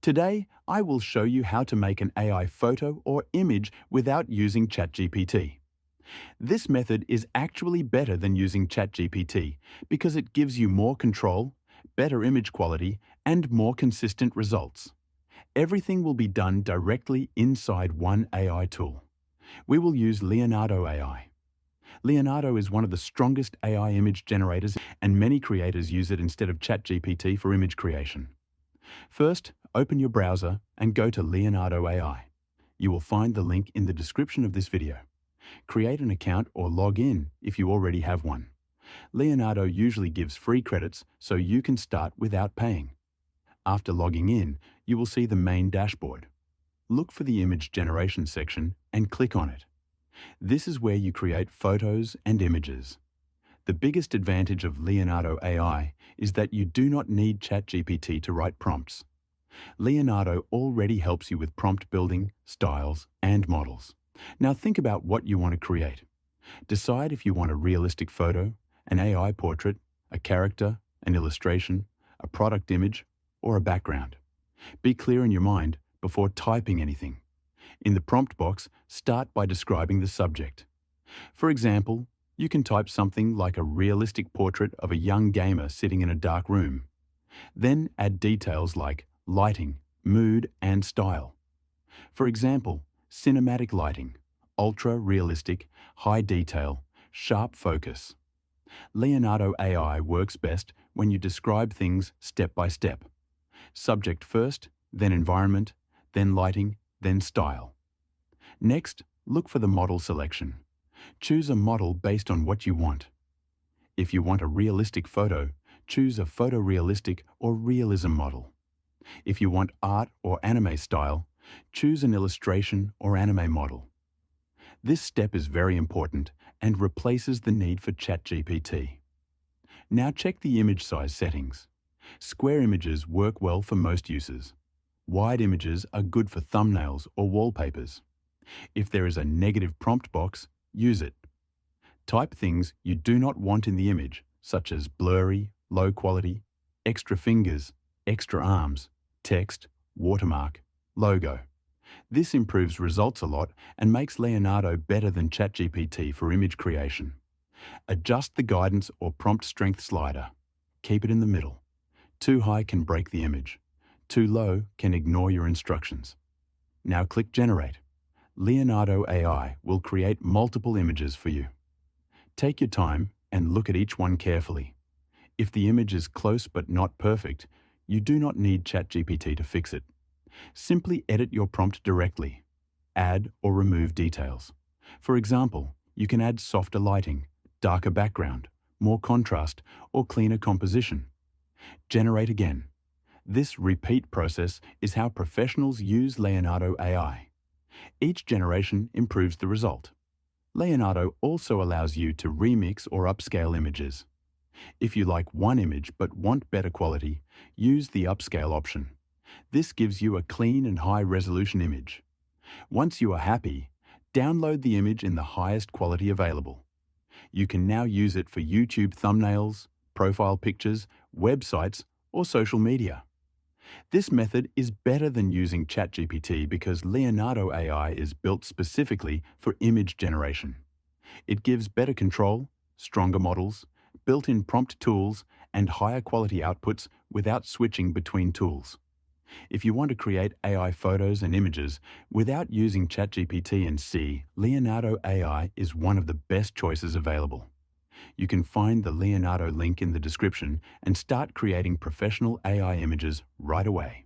Today, I will show you how to make an AI photo or image without using ChatGPT. This method is actually better than using ChatGPT because it gives you more control, better image quality, and more consistent results. Everything will be done directly inside one AI tool. We will use Leonardo AI. Leonardo is one of the strongest AI image generators, and many creators use it instead of ChatGPT for image creation. First, open your browser and go to Leonardo AI. You will find the link in the description of this video. Create an account or log in if you already have one. Leonardo usually gives free credits, so you can start without paying. After logging in, you will see the main dashboard. Look for the image generation section and click on it. This is where you create photos and images. The biggest advantage of Leonardo AI is that you do not need ChatGPT to write prompts. Leonardo already helps you with prompt building, styles, and models. Now think about what you want to create. Decide if you want a realistic photo, an AI portrait, a character, an illustration, a product image, or a background. Be clear in your mind before typing anything. In the prompt box, start by describing the subject. For example, you can type something like a realistic portrait of a young gamer sitting in a dark room. Then add details like lighting, mood, and style. For example, cinematic lighting, ultra-realistic, high detail, sharp focus. Leonardo AI works best when you describe things step by step. Subject first, then environment, then lighting, then style. Next, look for the model selection. Choose a model based on what you want. If you want a realistic photo, choose a photorealistic or realism model. If you want art or anime style, choose an illustration or anime model. This step is very important and replaces the need for ChatGPT. Now check the image size settings. Square images work well for most uses. Wide images are good for thumbnails or wallpapers. If there is a negative prompt box, use it. Type things you do not want in the image, such as blurry, low quality, extra fingers, extra arms, text, watermark, logo. This improves results a lot and makes Leonardo better than ChatGPT for image creation. Adjust the guidance or prompt strength slider. Keep it in the middle. Too high can break the image. Too low can ignore your instructions. Now click Generate. Leonardo AI will create multiple images for you. Take your time and look at each one carefully. If the image is close but not perfect, you do not need ChatGPT to fix it. Simply edit your prompt directly. Add or remove details. For example, you can add softer lighting, darker background, more contrast, or cleaner composition. Generate again. This repeat process is how professionals use Leonardo AI. Each generation improves the result. Leonardo also allows you to remix or upscale images. If you like one image but want better quality, use the upscale option. This gives you a clean and high-resolution image. Once you are happy, download the image in the highest quality available. You can now use it for YouTube thumbnails, profile pictures, websites, or social media. This method is better than using ChatGPT because Leonardo AI is built specifically for image generation. It gives better control, stronger models, built-in prompt tools, and higher quality outputs without switching between tools. If you want to create AI photos and images without using ChatGPT and C, Leonardo AI is one of the best choices available. You can find the Leonardo link in the description and start creating professional AI images right away.